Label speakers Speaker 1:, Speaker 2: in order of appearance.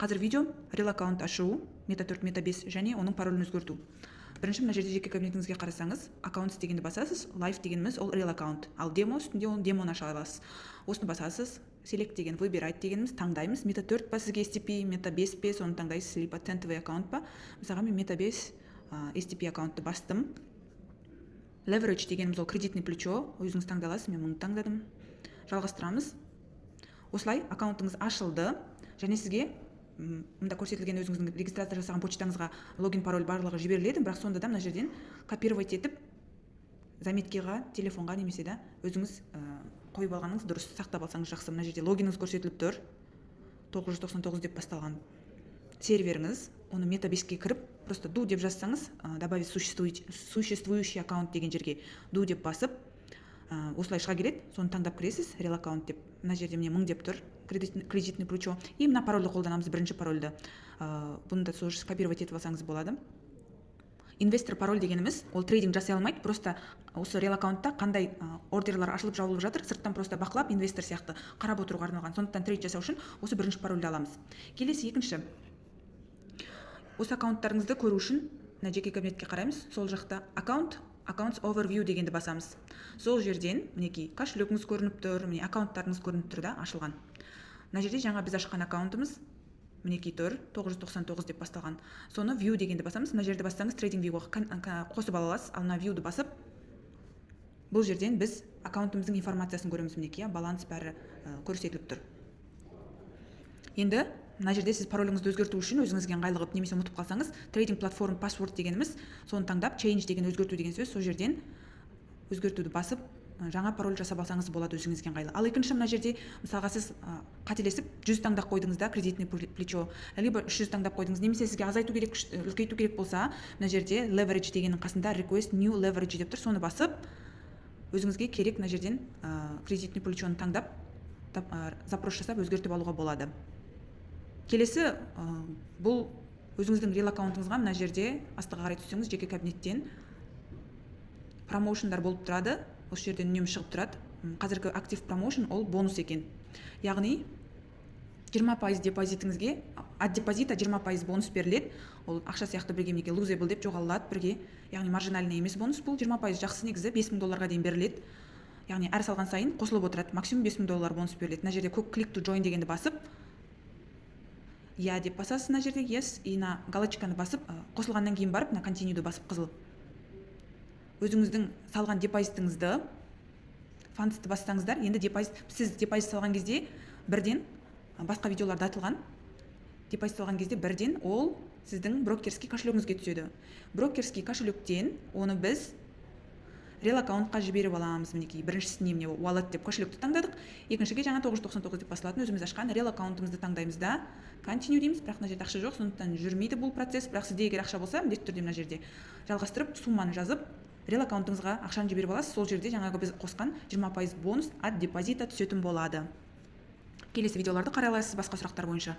Speaker 1: Қазір видео рел аккаунт ашу, мета 4, мета 5 және оның паролін өзгерту. Бірінші мына жерде жеке кабинетіңізге қарасаңыз, аккаунт дегенді басасыз, лайф дегеніміз ол рел аккаунт. Ал демо үстінде оны демоны аша аласыз. Осыны басасыз, селект деген, выбирать дегеніміз таңдаймыз. Мета 4 па сізге STP, мета 5 пе, соны таңдайсыз, либо тентовый аккаунт па. Мысалға мен мета 5 STP аккаунтты бастым. Leverage дегеніміз ол кредитный плечо, өзіңіз таңдаласыз, мен мұны таңдадым. Жалғастырамыз. Осылай аккаунтыңыз ашылды, және сізге мында көрсетілген өзіңіздің регистрация жасаған почтаңызға логин пароль барлығы жіберіледі, бірақ сонда да мына жерден копировать етіп заметкеға, телефонға немесе да өзіңіз қойып алғаныңыз дұрыс, сақтап алсаңыз жақсы. Мына жерде логиніңіз көрсетіліп тұр, 999 деп басталған серверіңіз. Оны мета 5-ке кіріп, просто ду деп жазсаңыз, добавить существующий аккаунт деген жерге ду деп басып, осылай шыға келеді, соны таңдап кіресіз, рел аккаунт деп. Мына жерде мне 1000 деп тұр, кредитный плечо. И мына парольді қолданамыз, бірінші парольді. Бұны да сол копировать етіп алсаңыз болады. Инвестор пароль дегеніміз, ол трейдинг жасай алмайды, просто осы рел аккаунтта қандай ордерлар ашылып жабылып жатыр, сырттан просто бақылап, инвестор сияқты қарап отыруға арналған. Сондықтан трейд жасау үшін осы бірінші парольді аламыз. Келесі екінші. Осы аккаунттарыңызды көру үшін жеке кабинетке қараймыз, сол жақта Accounts Overview дегенді басамыз. Сол жерден мінекей кошелегіңіз көрініп тұр, міне аккаунттарыңыз көрініп тұр да, ашылған. Мына жерде жаңа біз ашқан аккаунтымыз мінекей тұр, 999 деп басталған. Соны View дегенді басамыз. Мына жерде бассаңыз Trading View-ға қосып ала аласыз. Ал мына View-ді басып, бұл жерден біз аккаунтымыздың информациясын көреміз, мінекей, баланс бәрі көрсетіліп тұр. Енді мына жерде сіз пароліңізді өзгерту үшін өзіңізге ыңғайлы немесе ұмытып қалсаңыз, трейдинг платформ паспорт дегеніміз, соны таңдап, change деген өзгерту деген сөз, сол жерден өзгертуді басып, жаңа пароль жасап алсаңыз болады өзіңізге ыңғайлы. Ал екінші мына жерде мысалға сіз қателесіп 100 таңдап қойдыңыз да, кредитный плечо, либо 300 таңдап қойдыңыз, немесе сізге азайту керек, үлкейту керек болса, мына жерде leverage дегеннің қасында request new leverage деп тұр, соны басып, өзіңізге керек мына жерден кредитный плечоны таңдап, запрос жасап өзгертіп алуға болады. Келесі, бұл өзіңіздің рел аккаунтыңызға мына жерде астыға қарай түссеңіз, жеке кабинеттен промоушендар болып тұрады. Осы жерден үнемі шығып тұрады. Қазіргі актив промоушен ол бонус екен. Яғни 20% депозитіңізге, от депозита 20% бонус беріледі. Ол ақша сияқты бірге мінекей losable деп жоғалады бірге. Яғни маржинальный емес бонус, бұл 20% жақсы, негізі $5000 дейін беріледі. Яғни әр салған сайын қосылып отырады, максимум $5000 бонус беріледі. Мына жерде click to join дегенді басып, деп басасыз, мына жерде yes, и на галочканы басып, қосылғаннан кейін барып, на continue'ді басып қызыл. Өзіңіздің салған депозитіңізді, фандсты бассаңыздар, енді сіз депозит салған кезде бірден, басқа видеоларда айтылған, депозит салған кезде бірден ол сіздің брокерский кошелегіңізге түседі. Брокерский кошелектен оны біз рел аккаунтқа жіберіп аламыз, мінекей. Біріншісіне міне wallet деп кошелекті таңдадық, екіншіге жаңа 999 деп басылатын өзіміз ашқан рел аккаунтымызды таңдаймыз да, continue дейміз, бірақ мына жерде ақша жоқ, сондықтан жүрмейді бұл процесс, бірақ сізде егер ақша болса, міндетті түрде мына жерде жалғастырып, сумманы жазып, рел аккаунтыңызға ақшаны жіберіп аласыз, сол жерде жаңағы біз қосқан 20% бонус от депозита түсетін болады. Келесі видеоларды қарай аласыз басқа сұрақтар бойынша.